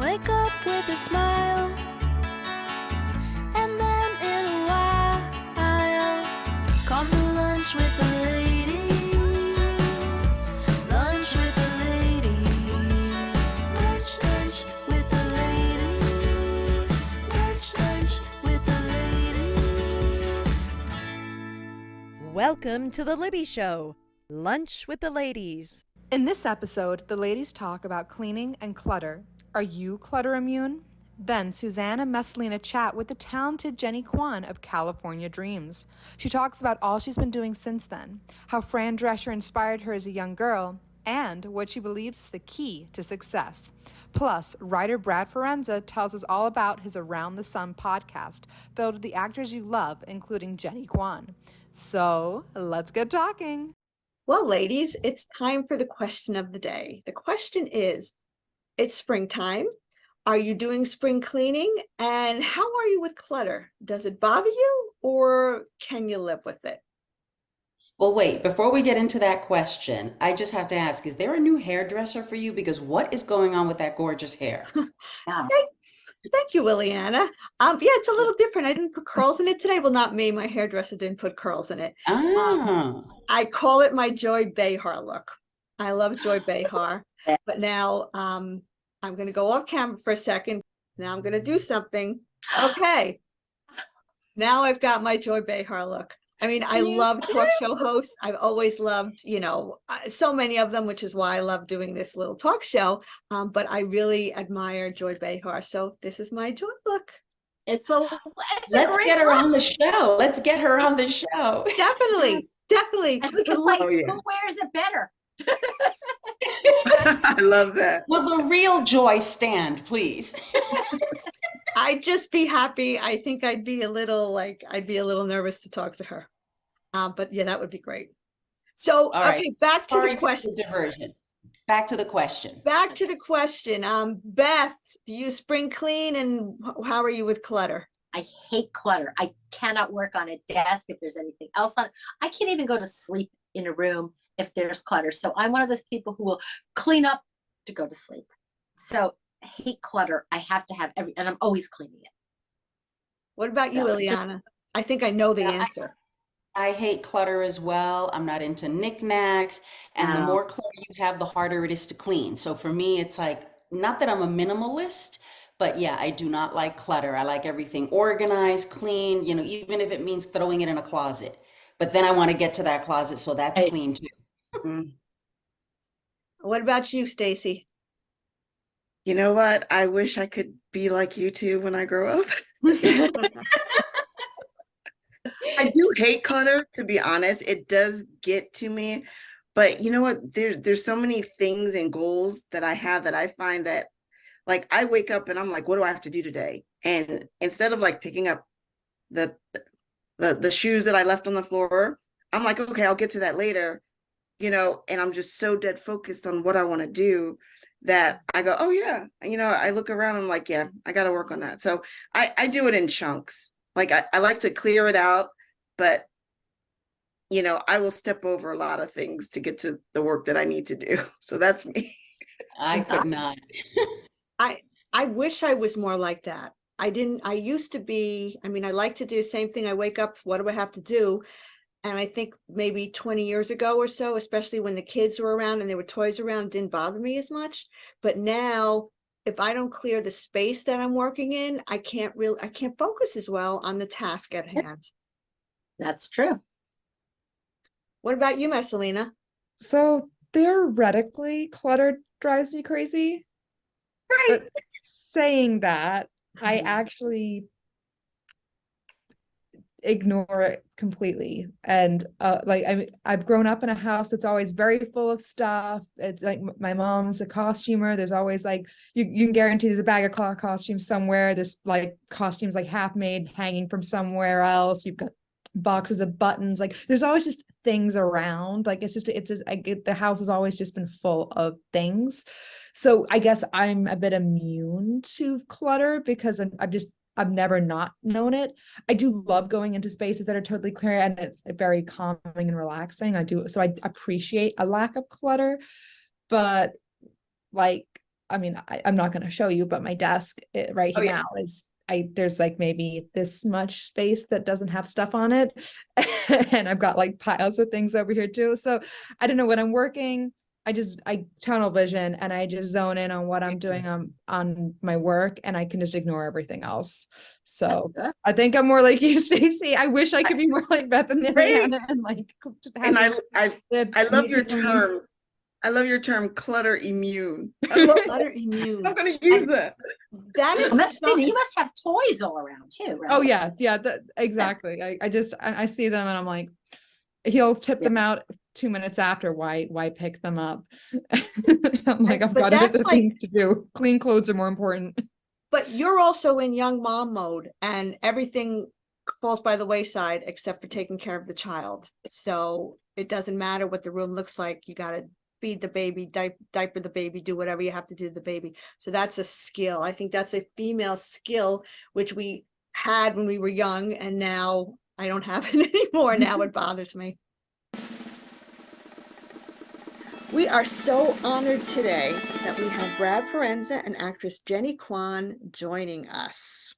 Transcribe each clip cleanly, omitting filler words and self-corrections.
Wake up with a smile, and then in a while, come to lunch with the ladies. Lunch with the ladies. Lunch with the ladies. Lunch with the ladies. Welcome to the Libby Show, Lunch with the Ladies. In this episode, the ladies talk about cleaning and clutter. Are you clutter immune? Then Suzanne and Messalina chat with the talented Jennie Kwan of California Dreams. She talks about all she's been doing since then, how Fran Drescher inspired her as a young girl, and what she believes is the key to success. Plus, writer Brad Forenza tells us all about his Around the Sun podcast, filled with the actors you love, including Jennie Kwan. So, let's get talking. Well, ladies, it's time for the question of the day. The question is, it's springtime. Are you doing spring cleaning? And how are you with clutter? Does it bother you or can you live with it? Well, wait, before we get into that question, I just have to ask, is there a new hairdresser for you? Because what is going on with that gorgeous hair? Thank you, Liliana. Yeah, it's a little different. I didn't put curls in it today. Well, not me. My hairdresser didn't put curls in it. I call it my Joy Behar look. I love Joy Behar. But now I'm going to go off camera for a second. Now I'm going to do something. Okay. Now I've got my Joy Behar look. I mean, I love talk show hosts. I've always loved, so many of them, which is why I love doing this little talk show. But I really admire Joy Behar. So this is my Joy look. Let's get her on the show. Let's get her on the show. Definitely. And we can who wears it better? I love that. Will the real Joy stand, please? I'd just be happy. I think I'd be a little nervous to talk to her. But yeah, that would be great. So, all right. Okay, back to the question. Diversion. Back to the question. Beth, do you spring clean and how are you with clutter? I hate clutter. I cannot work on a desk if there's anything else on it. I can't even go to sleep in a room if there's clutter. So I'm one of those people who will clean up to go to sleep. So I hate clutter. I have to have and I'm always cleaning it. What about you, Ileana? I think I know the answer. I hate clutter as well. I'm not into knickknacks. And the more clutter you have, the harder it is to clean. So for me, it's like, not that I'm a minimalist, but yeah, I do not like clutter. I like everything organized, clean, even if it means throwing it in a closet. But then I want to get to that closet, so that's clean too. What about you, Stacy? You know what? I wish I could be like you two when I grow up. I do hate clutter, to be honest. It does get to me. But you know what? There's so many things and goals that I have that I find that, like, I wake up and I'm like, what do I have to do today? And instead of like picking up the shoes that I left on the floor, I'm like, okay, I'll get to that later, and I'm just so dead focused on what I want to do that I go, oh yeah, I look around, I'm like, yeah, I got to work on that. So I do it in chunks. Like I like to clear it out, but I will step over a lot of things to get to the work that I need to do. So that's me. I could not. I wish I was more like that. I used to be, I like to do the same thing. I wake up, what do I have to do? And I think maybe 20 years ago or so, especially when the kids were around and there were toys around, it didn't bother me as much. But now, if I don't clear the space that I'm working in, I can't focus as well on the task at hand. That's true. What about you, Messalina? So theoretically, clutter drives me crazy. Right. But saying that, I actually ignore it completely. And I've grown up in a house that's always very full of stuff. It's like my mom's a costumer. There's always like you can guarantee there's a bag of cloth costumes somewhere. There's like costumes like half made hanging from somewhere else. You've got boxes of buttons. Like there's always just things around. Like the house has always just been full of things. So I guess I'm a bit immune to clutter because I've never not known it. I do love going into spaces that are totally clear and it's very calming and relaxing. So I appreciate a lack of clutter, but like I mean, I'm not going to show you, but my desk right Oh, yeah. now is, there's like maybe this much space that doesn't have stuff on it. And I've got like piles of things over here too. So I don't know, when I'm working, I tunnel vision and I just zone in on what I'm doing on my work, and I can just ignore everything else. So Good. I think I'm more like you, Stacey. I wish I could be more like Beth and Liliana and like And I love your music. term. I love your term clutter immune. I love Clutter immune. I'm gonna use that. That is You must have toys all around too, right? Oh yeah, exactly. I see them and I'm like, he'll tip them out 2 minutes after. Why pick them up? I'm like, I've But got other that's like- things to do. Clean clothes are more important. But you're also in young mom mode, and everything falls by the wayside except for taking care of the child. So it doesn't matter what the room looks like. You got to feed the baby, diaper the baby, do whatever you have to do to the baby. So that's a skill. I think that's a female skill, which we had when we were young, and now I don't have it anymore. Now it bothers me. We are so honored today that we have Brad Forenza and actress Jennie Kwan joining us.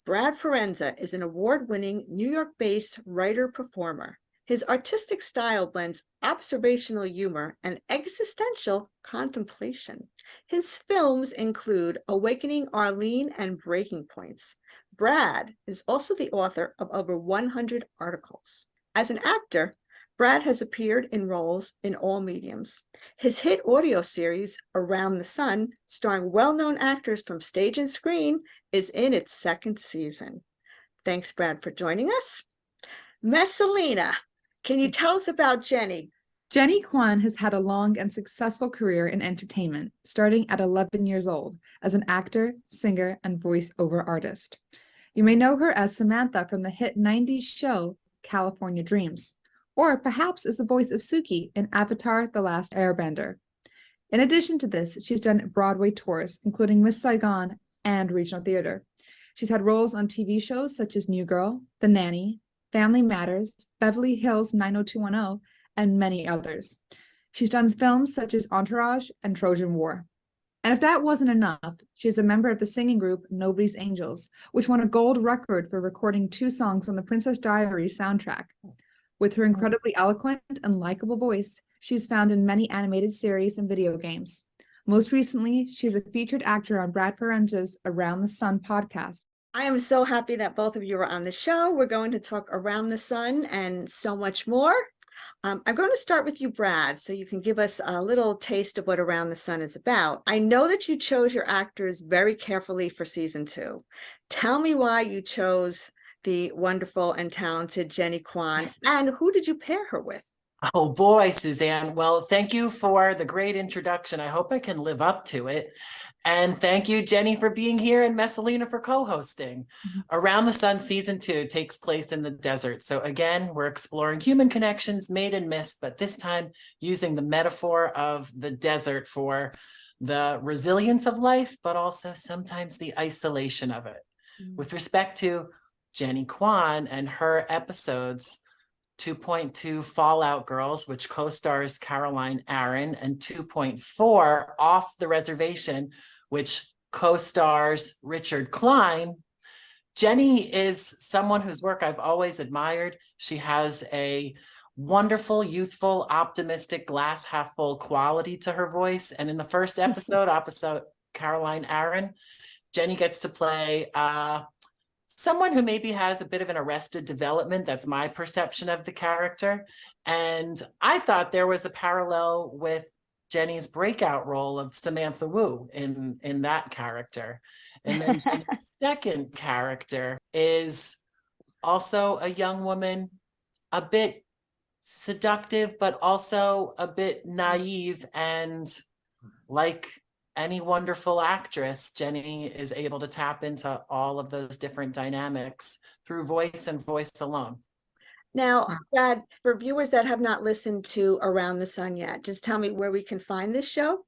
Brad Forenza is an award-winning New York-based writer-performer. His artistic style blends observational humor and existential contemplation. His films include Awakening Arlene and Breaking Points. Brad is also the author of over 100 articles. As an actor, Brad has appeared in roles in all mediums. His hit audio series, Around the Sun, starring well-known actors from stage and screen, is in its second season. Thanks, Brad, for joining us. Messalina, can you tell us about Jennie? Jennie Kwan has had a long and successful career in entertainment, starting at 11 years old as an actor, singer, and voiceover artist. You may know her as Samantha from the hit 90s show California Dreams, or perhaps as the voice of Suki in Avatar: The Last Airbender. In addition to this, she's done Broadway tours, including Miss Saigon and regional theater. She's had roles on TV shows such as New Girl, The Nanny, Family Matters, Beverly Hills 90210, and many others. She's done films such as Entourage and Trojan War. And if that wasn't enough, she's a member of the singing group Nobody's Angels, which won a gold record for recording 2 songs on the Princess Diaries soundtrack. With her incredibly eloquent and likable voice, she's found in many animated series and video games. Most recently, she's a featured actor on Brad Forenza's Around the Sun podcast. I am so happy that both of you are on the show. We're going to talk Around the Sun and so much more. I'm going to start with you, Brad, so you can give us a little taste of what Around the Sun is about. I know that you chose your actors very carefully for season 2. Tell me why you chose the wonderful and talented Jennie Kwan, and who did you pair her with? Oh boy, Suzanne. Well, thank you for the great introduction. I hope I can live up to it. And thank you, Jennie, for being here, and Messalina for co-hosting. Around the Sun season 2 takes place in the desert. So again, we're exploring human connections made and missed, but this time using the metaphor of the desert for the resilience of life, but also sometimes the isolation of it. With respect to Jennie Kwan and her episodes, 2.2 Fallout Girls, which co-stars Caroline Aaron, and 2.4 Off the Reservation, which co-stars Richard Klein. Jennie is someone whose work I've always admired. She has a wonderful, youthful, optimistic, glass half full quality to her voice. And in the first episode, opposite Caroline Aaron, Jennie gets to play someone who maybe has a bit of an arrested development. That's my perception of the character. And I thought there was a parallel with Jennie's breakout role of Samantha Wu in that character. And then Jennie's second character is also a young woman, a bit seductive, but also a bit naive. And like any wonderful actress, Jennie is able to tap into all of those different dynamics through voice and voice alone. Now, Brad, for viewers that have not listened to Around the Sun yet, just tell me where we can find this show.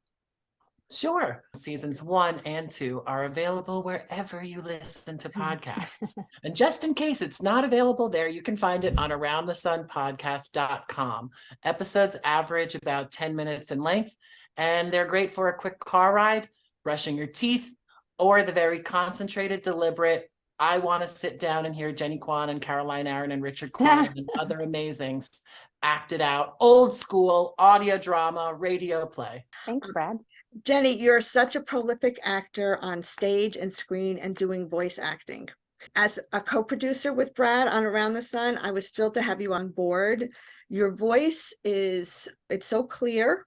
Sure. Seasons 1 and 2 are available wherever you listen to podcasts. And just in case it's not available there, you can find it on aroundthesunpodcast.com. Episodes average about 10 minutes in length, and they're great for a quick car ride, brushing your teeth, or the very concentrated, deliberate, I want to sit down and hear Jennie Kwan and Caroline Aaron and Richard Klein and other amazings act it out, old school audio drama, radio play. Thanks, Brad. Jennie, you're such a prolific actor on stage and screen and doing voice acting. As a co-producer with Brad on Around the Sun, I was thrilled to have you on board. Your voice it's so clear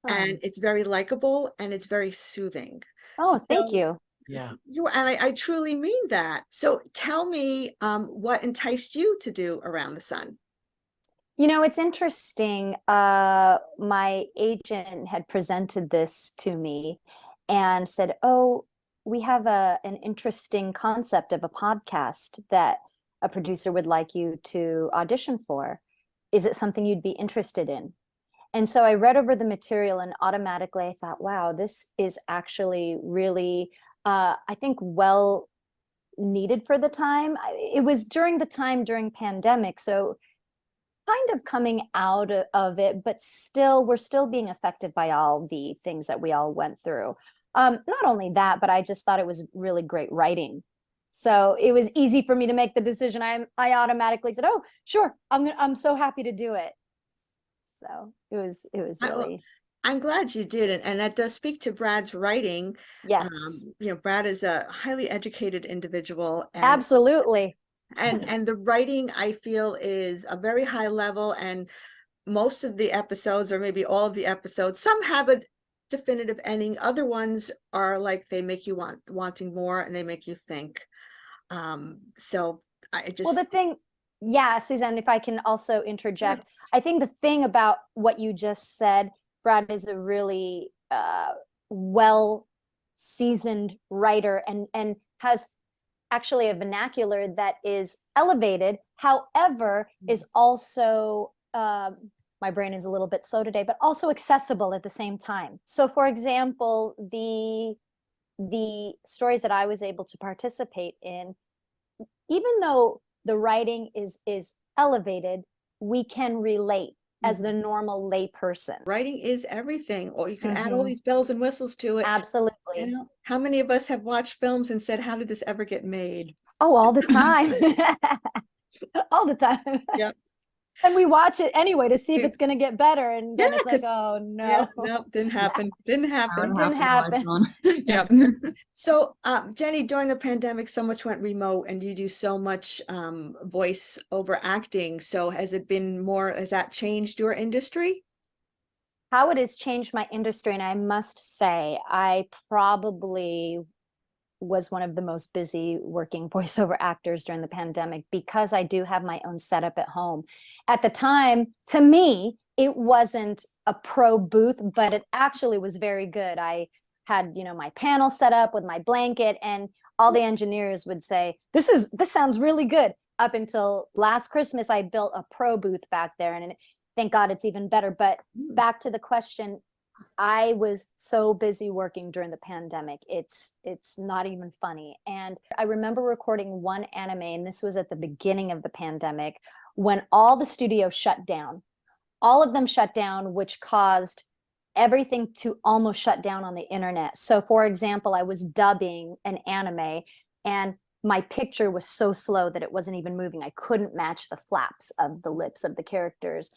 and it's very likable and it's very soothing. Oh, thank So- you. Yeah. And I truly mean that. So tell me what enticed you to do Around the Sun? You know, it's interesting. My agent had presented this to me and said, oh, we have an interesting concept of a podcast that a producer would like you to audition for. Is it something you'd be interested in? And so I read over the material and automatically I thought, wow, this is actually really, I think, well needed for the time. It was during the time during pandemic. So kind of coming out of it, but still, we're still being affected by all the things that we all went through. Not only that, but I just thought it was really great writing. So it was easy for me to make the decision. I automatically said, "Oh, sure, I'm so happy to do it." So it was really. I'm glad you did, and that does speak to Brad's writing. Yes, You know, Brad is a highly educated individual. And absolutely. and the writing, I feel, is a very high level, and most of the episodes, or maybe all of the episodes, some have a definitive ending, other ones are like they make you wanting more and they make you think. So I just Well, the thing, yeah, Suzanne, if I can also interject, I think the thing about what you just said, Brad is a really well seasoned writer and has actually a vernacular that is elevated, however, is also, my brain is a little bit slow today, but also accessible at the same time. So for example, the stories that I was able to participate in, even though the writing is elevated, we can relate as the normal lay person. writing is everything, or you can add all these bells and whistles to it. Absolutely. You know, how many of us have watched films and said, how did this ever get made? Oh, all the time. All the time. Yep. And we watch it anyway to see if Yeah. it's going to get better. And then Yeah, it's like, 'cause- oh no. Yeah, no, didn't happen. Didn't happen. Didn't happen. Yep. So, Jennie, during the pandemic, so much went remote and you do so much voice over acting. So has that changed your industry? How it has changed my industry. And I must say, I probably was one of the most busy working voiceover actors during the pandemic because I do have my own setup at home. At the time, to me, it wasn't a pro booth, but it actually was very good. I had, my panel set up with my blanket, and all the engineers would say, this sounds really good. Up until last Christmas, I built a pro booth back there, and thank God it's even better. But back to the question, I was so busy working during the pandemic. It's not even funny. And I remember recording one anime, and this was at the beginning of the pandemic, when all the studios shut down. All of them shut down, which caused everything to almost shut down on the internet. So for example, I was dubbing an anime and my picture was so slow that it wasn't even moving. I couldn't match the flaps of the lips of the characters.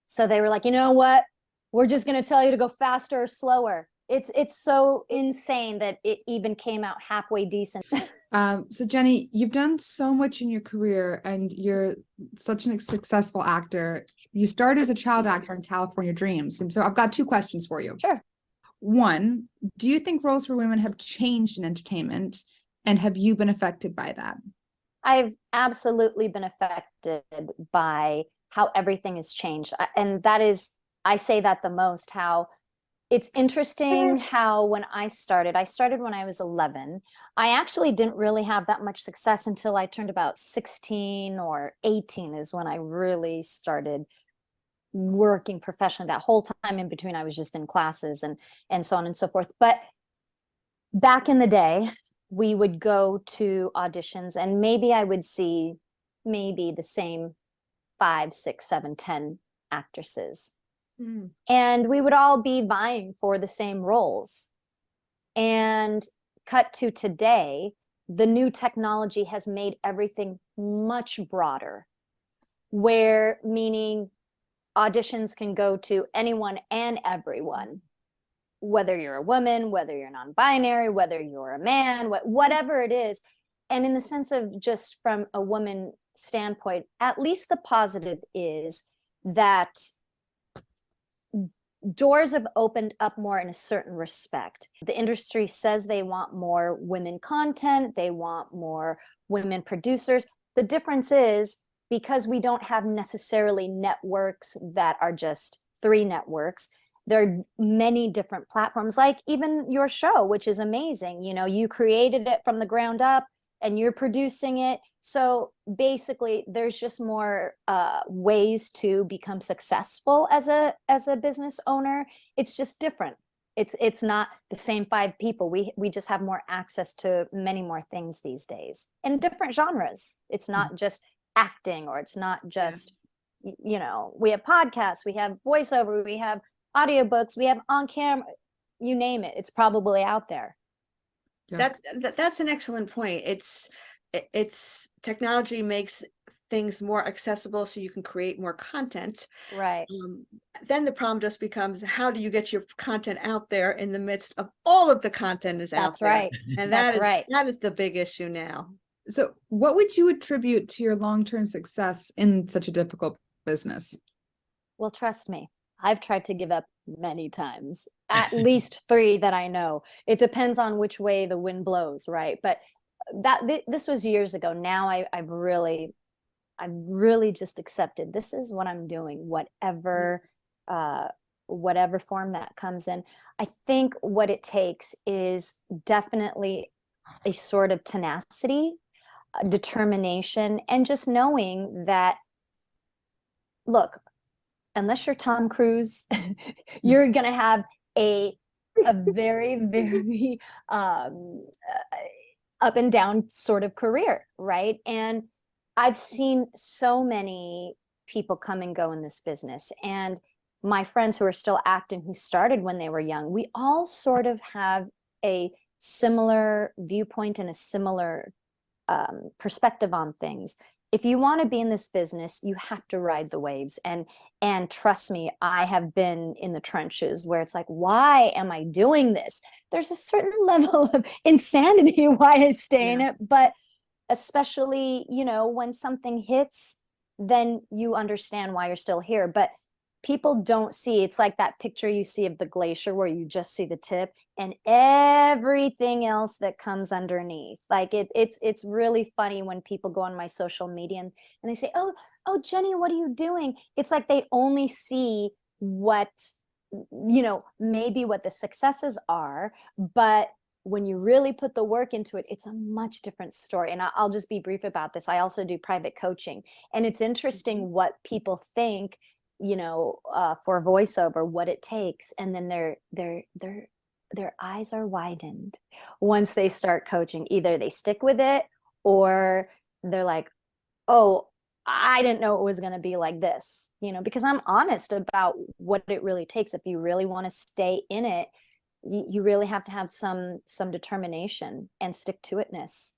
So they were like, you know what? We're just going to tell you to go faster or slower. It's so insane that it even came out halfway decent. So Jennie, you've done so much in your career and you're such a successful actor. You started as a child actor in California Dreams. And so I've got two questions for you. Sure. One, do you think roles for women have changed in entertainment? And have you been affected by that? I've absolutely been affected by how everything has changed. And that is, I say that the most, how it's interesting how when I started when I was 11. I actually didn't really have that much success until I turned about 16 or 18 is when I really started working professionally. That whole time in between, I was just in classes and so on and so forth. But back in the day, we would go to auditions and maybe I would see maybe the same 5, 6, 7, 10 actresses. And we would all be vying for the same roles. And cut to today, the new technology has made everything much broader, where meaning auditions can go to anyone and everyone, whether you're a woman, whether you're non-binary, whether you're a man, whatever it is. And in the sense of just from a woman standpoint, at least the positive is that doors have opened up more in a certain respect. The industry says they want more women content, they want more women producers. The difference is, because we don't have necessarily networks that are just 3 networks, there are many different platforms, like even your show, which is amazing. You know, you created it from the ground up and you're producing it. So basically there's just more ways to become successful as a business owner. It's just different. It's not the same 5 people. We just have more access to many more things these days in different genres. It's not just acting, or it's not just, you know, we have podcasts, we have voiceover, we have audiobooks, we have on camera, you name it, it's probably out there. Yeah. That's an excellent point. It's technology makes things more accessible so you can create more content. Right. Then the problem just becomes, how do you get your content out there in the midst of all of the content is out That's there? right. And That's right. that is the big issue now. So what would you attribute to your long-term success in such a difficult business? Well, trust me, I've tried to give up many times, at least 3 that I know. It depends on which way the wind blows, right? But this was years ago. Now I've really just accepted this is what I'm doing, whatever form that comes in. I think what it takes is definitely a sort of tenacity, determination, and just knowing that, look, unless you're Tom Cruise, you're gonna have a very, very up and down sort of career, right? And I've seen so many people come and go in this business, and my friends who are still acting, who started when they were young, we all sort of have a similar viewpoint and a similar perspective on things. If you want to be in this business, you have to ride the waves. And trust me, I have been in the trenches where it's like, why am I doing this? There's a certain level of insanity why I stay in it, but especially, you know, when something hits, then you understand why you're still here. But people don't see, it's like that picture you see of the glacier where you just see the tip and everything else that comes underneath. Like it's really funny when people go on my social media and they say, oh Jennie, what are you doing? It's like they only see what, you know, maybe what the successes are, but when you really put the work into it, it's a much different story. And I'll just be brief about this. I also do private coaching, and it's interesting what people think, you know, for voiceover, what it takes. And then their eyes are widened once they start coaching. Either they stick with it, or they're like, oh, I didn't know it was going to be like this, you know, because I'm honest about what it really takes. If you really want to stay in it, you really have to have some determination and stick to itness.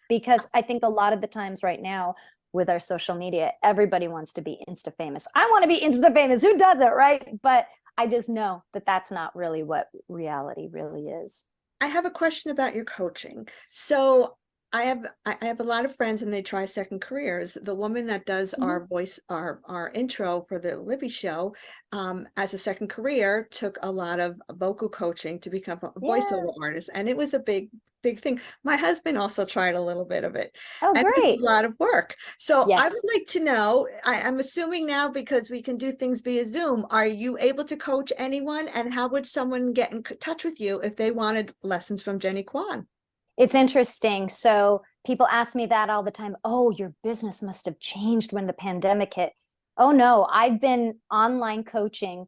Because I think a lot of the times right now with our social media, everybody wants to be Insta famous. I want to be Insta famous. Who doesn't, right? But I just know that that's not really what reality really is. I have a question about your coaching. So I have a lot of friends and they try second careers. The woman that does our voice, our intro for the Libby show, as a second career, took a lot of vocal coaching to become a voiceover artist. And it was a big thing. My husband also tried a little bit of it. Oh, and great. it was a lot of work. So I Yes. would like to know, I'm assuming now, because we can do things via Zoom, are you able to coach anyone? And how would someone get in touch with you if they wanted lessons from Jennie Kwan? It's interesting. So people ask me that all the time. Oh, your business must have changed when the pandemic hit. Oh no, I've been online coaching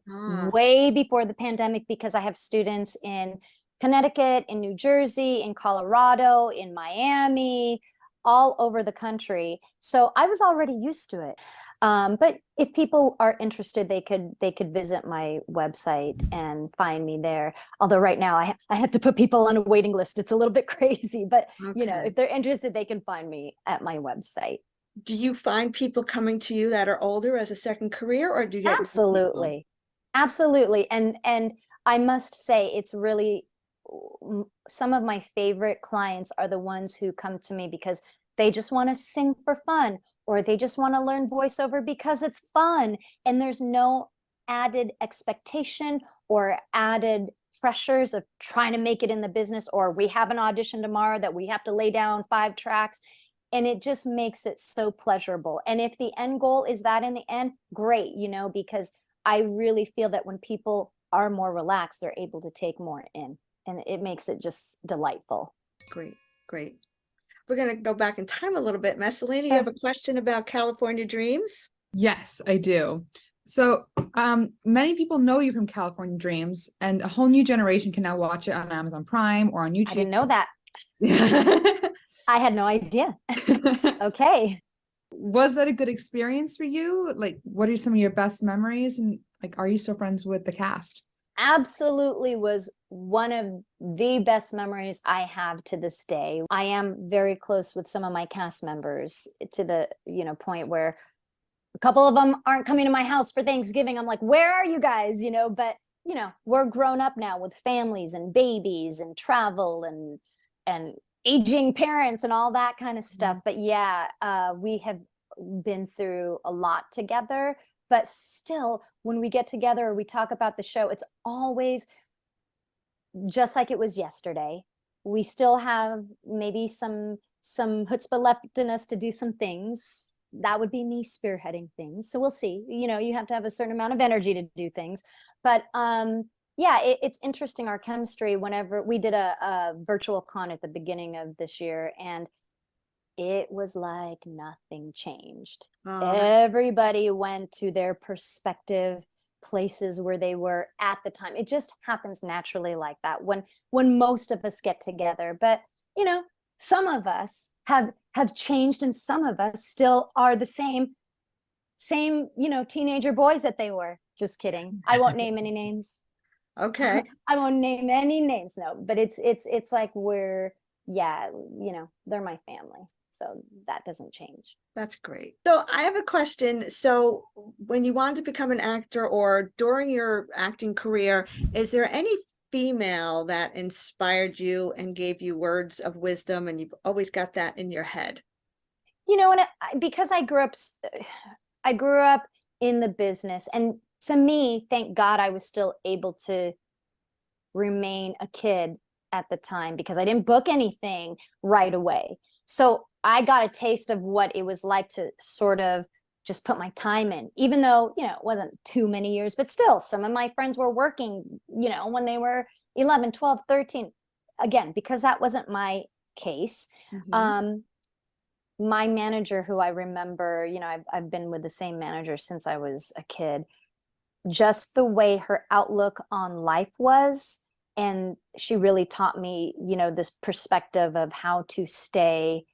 way before the pandemic, because I have students in Connecticut, in New Jersey, in Colorado, in Miami, all over the country. So I was already used to it. But if people are interested, they could visit my website and find me there. Although right now I have to put people on a waiting list. It's a little bit crazy, but you know, Okay. if they're interested, they can find me at my website. Do you find people coming to you that are older as a second career, or do you get young people? Absolutely. Absolutely. And I must say it's really some of my favorite clients are the ones who come to me because they just want to sing for fun, or they just want to learn voiceover because it's fun and there's no added expectation or added pressures of trying to make it in the business, or we have an audition tomorrow that we have to lay down 5 tracks. And it just makes it so pleasurable. And if the end goal is that in the end, great, you know, because I really feel that when people are more relaxed, they're able to take more in, and it makes it just delightful. Great, great. We're going to go back in time a little bit. Messalina, you have a question about California Dreams? Yes, I do. So many people know you from California Dreams, and a whole new generation can now watch it on Amazon Prime or on YouTube. I didn't know that. I had no idea. Okay. Was that a good experience for you? Like, what are some of your best memories? And like, are you still friends with the cast? Absolutely was one of the best memories I have to this day. I am very close with some of my cast members to the, you know, point where a couple of them aren't coming to my house for Thanksgiving. I'm like, where are you guys? You know, but you know, we're grown up now with families and babies and travel and aging parents and all that kind of stuff. But yeah, we have been through a lot together. But still, when we get together or we talk about the show, it's always just like it was yesterday. We still have maybe some chutzpah left in us to do some things. That would be me spearheading things. So we'll see. You know, you have to have a certain amount of energy to do things. But yeah, it's interesting, our chemistry. Whenever we did a virtual con at the beginning of this year, and it was like nothing changed. Everybody went to their perspective places where they were at the time. It just happens naturally like that when most of us get together. But you know, some of us have changed, and some of us still are the same, you know, teenager boys that they were. Just kidding. I won't name any names. Okay. I won't name any names. No, but it's like we're, yeah, you know, they're my family. So that doesn't change. That's great. So I have a question. So when you wanted to become an actor, or during your acting career, is there any female that inspired you and gave you words of wisdom, and you've always got that in your head? You know, and because I grew up in the business, and to me, thank God, I was still able to remain a kid at the time because I didn't book anything right away. So I got a taste of what it was like to sort of just put my time in, even though, you know, it wasn't too many years, but still some of my friends were working, you know, when they were 11, 12, 13. Again, because that wasn't my case. My manager, who I remember, you know, I've been with the same manager since I was a kid, just the way her outlook on life was. And she really taught me, you know, this perspective of how to stay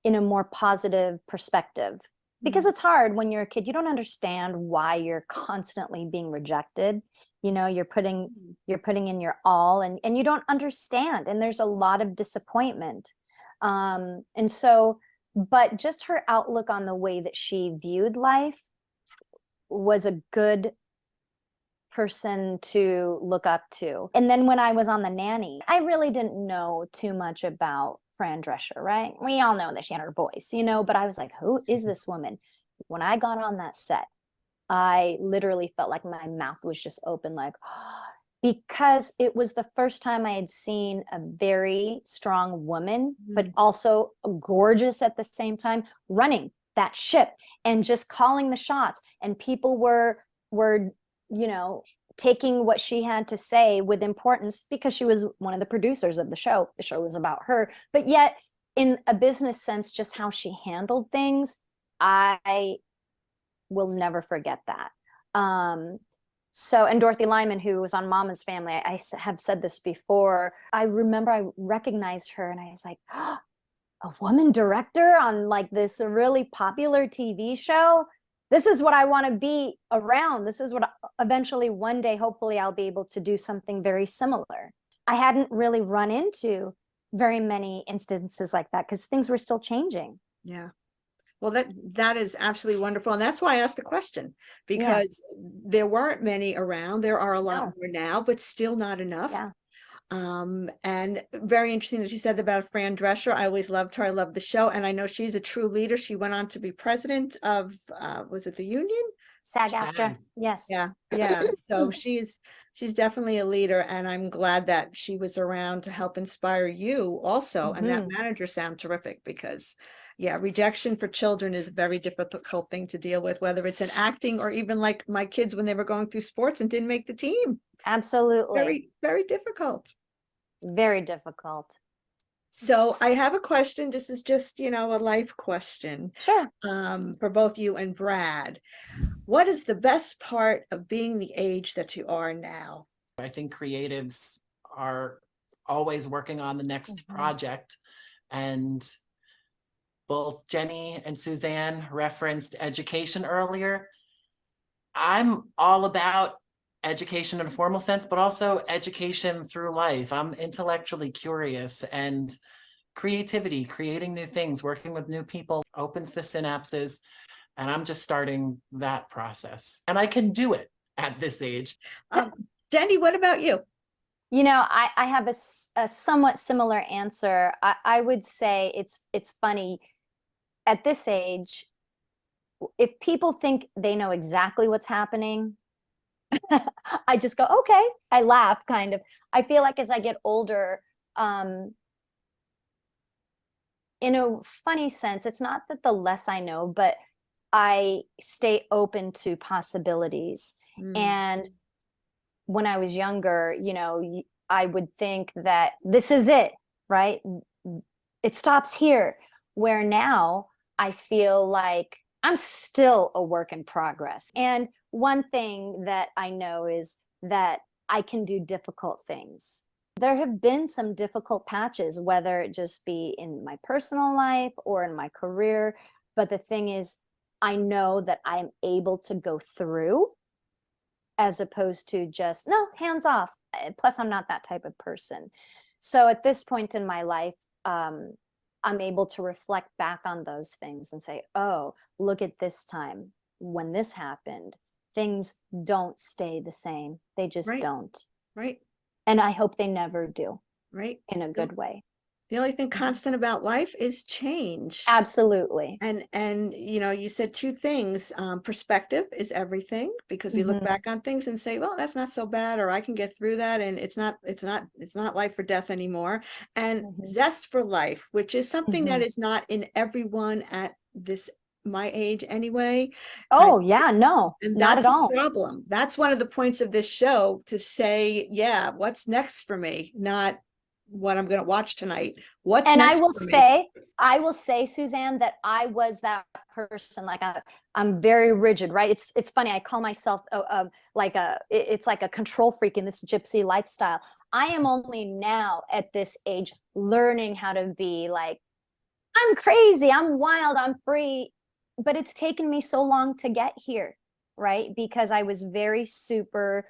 in a more positive perspective, because it's hard when you're a kid. You don't understand why you're constantly being rejected. You know, you're putting in your all, and you don't understand, and there's a lot of disappointment. And so, but just her outlook on the way that she viewed life was a good person to look up to. And then when I was on The Nanny, I really didn't know too much about Fran Drescher, right? We all know that she had her voice, you know, but I was like, who is this woman? When I got on that set, I literally felt like my mouth was just open, like, because it was the first time I had seen a very strong woman, but also gorgeous at the same time, running that ship and just calling the shots. And people were, you know, taking what she had to say with importance because she was one of the producers of the show. The show was about her, but yet in a business sense, just how she handled things, I will never forget that. So, and Dorothy Lyman, who was on Mama's Family, I have said this before. I remember I recognized her and I was like, oh, a woman director on like this really popular TV show. This is what I want to be around. This is what eventually one day, hopefully I'll be able to do something very similar. I hadn't really run into very many instances like that because things were still changing. Yeah. Well, that is absolutely wonderful. And that's why I asked the question, because there weren't many around. There are a lot more now, but still not enough. Yeah. And very interesting that you said about Fran Drescher. I always loved her. I loved the show. And I know she's a true leader. She went on to be president of, was it the union? SAG-AFTRA. Yes. Yeah. Yeah. So she's definitely a leader. And I'm glad that she was around to help inspire you also. And that manager sound terrific because yeah, rejection for children is a very difficult thing to deal with, whether it's in acting or even like my kids when they were going through sports and didn't make the team. Absolutely. Very, very difficult. Very difficult. So I have a question. This is just, a life question. Sure. For both you and Brad. What is the best part of being the age that you are now? I think creatives are always working on the next project, and both Jenny and Suzanne referenced education earlier. I'm all about education in a formal sense, but also education through life. I'm intellectually curious, and creativity, creating new things, working with new people opens the synapses. And I'm just starting that process. And I can do it at this age. Jenny, what about you? I have a somewhat similar answer. I would say it's funny. At this age, if people think they know exactly what's happening, I just go, okay. I laugh kind of. I feel like as I get older, in a funny sense, it's not that the less I know, but I stay open to possibilities. And when I was younger, I would think that this is it, right? It stops here. Where now I feel like I'm still a work in progress. And one thing that I know is that I can do difficult things. There have been some difficult patches, whether it just be in my personal life or in my career. But the thing is, I know that I'm able to go through as opposed to just, no, hands off. Plus, I'm not that type of person. So at this point in my life, I'm able to reflect back on those things and say, oh, look at this time when this happened. Things don't stay the same. They just don't. Right. And I hope they never do. Right. In a good way. The only thing constant about life is change. Absolutely. And you said two things. Perspective is everything, because we look back on things and say, well, that's not so bad, or I can get through that, and it's not life or death anymore. And zest for life, which is something that is not in everyone at my age anyway. Oh, yeah, no, and not that's at all. the problem. That's one of the points of this show, to say, yeah, what's next for me? Not what I'm going to watch tonight. What's and next I will say, Suzanne, that I was that person. Like I'm very rigid, right? It's funny. I call myself it's like a control freak in this gypsy lifestyle. I am only now at this age learning how to be like, I'm crazy, I'm wild, I'm free. But it's taken me so long to get here, right? Because I was very super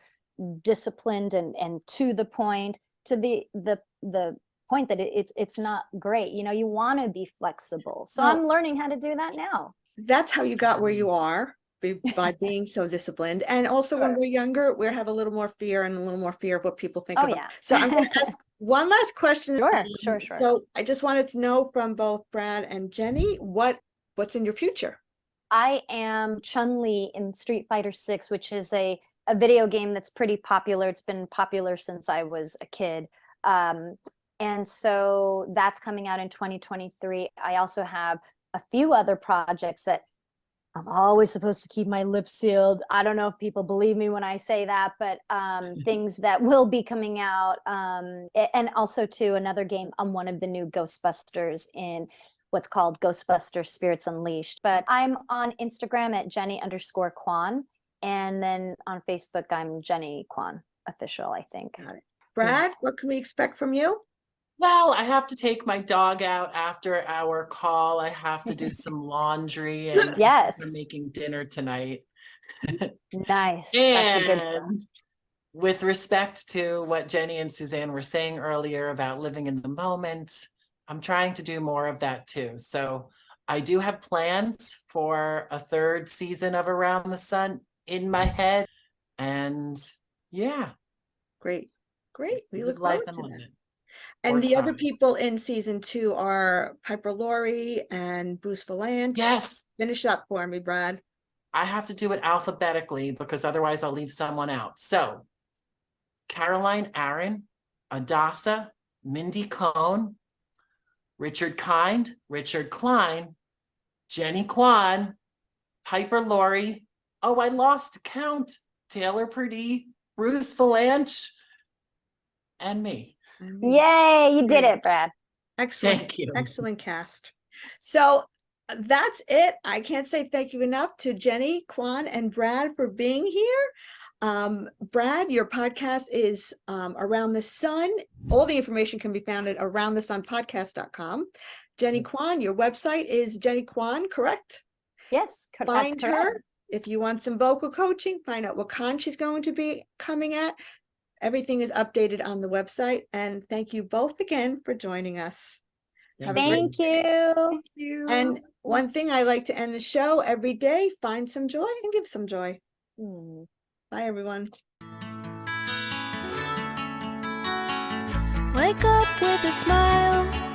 disciplined and to the point, to the point that it's not great. You want to be flexible. So I'm learning how to do that now. That's how you got where you are, by being so disciplined. And also when we're younger, we have a little more fear and a little more fear of what people think about. Yeah. So I'm going to ask one last question. Sure. So I just wanted to know from both Brad and Jenny, what's in your future? I am Chun-Li in Street Fighter 6, which is a video game that's pretty popular. It's been popular since I was a kid. And so that's coming out in 2023. I also have a few other projects that I'm always supposed to keep my lips sealed. I don't know if people believe me when I say that, but things that will be coming out. And also too, another game, I'm one of the new Ghostbusters in what's called Ghostbusters Spirits Unleashed. But I'm on Instagram at Jennie_Kwan. And then on Facebook, I'm Jennie Kwan official, I think. Got it. Brad, what can we expect from you? Well, I have to take my dog out after our call. I have to do some laundry and Yes. I'm making dinner tonight. Nice. That's the good stuff. And with respect to what Jenny and Suzanne were saying earlier about living in the moment, I'm trying to do more of that too. So I do have plans for a third season of Around the Sun in my head. And yeah, Great. We live look life forward and to live that. it. And Or the other try. people in season 2 are Piper Laurie and Bruce Valanche. Yes, Finish up for me, Brad. I have to do it alphabetically because otherwise I'll leave someone out. So Caroline Aaron, Adasa, Mindy Cohn, Richard Kind, Richard Klein, Jennie Kwan, Piper Laurie. Oh, I lost count. Taylor Purdie, Bruce Valanche, and me. Yay, you did Great. it, Brad. Excellent. Thank you. Excellent cast. So that's it. I can't say thank you enough to Jennie Kwan and Brad for being here. Brad, your podcast is Around the Sun. All the information can be found at aroundthesunpodcast.com. Jennie Kwan, your website is Jennie Kwan, correct? Yes, that's Find correct. her if you want some vocal coaching. Find out what con she's going to be coming at. Everything is updated on the website. And thank you both again for joining us. Have a great Thank you. Thank you. And one thing I like to end the show every day, find some joy and give some joy. Hmm. Bye, everyone. Wake up with a smile.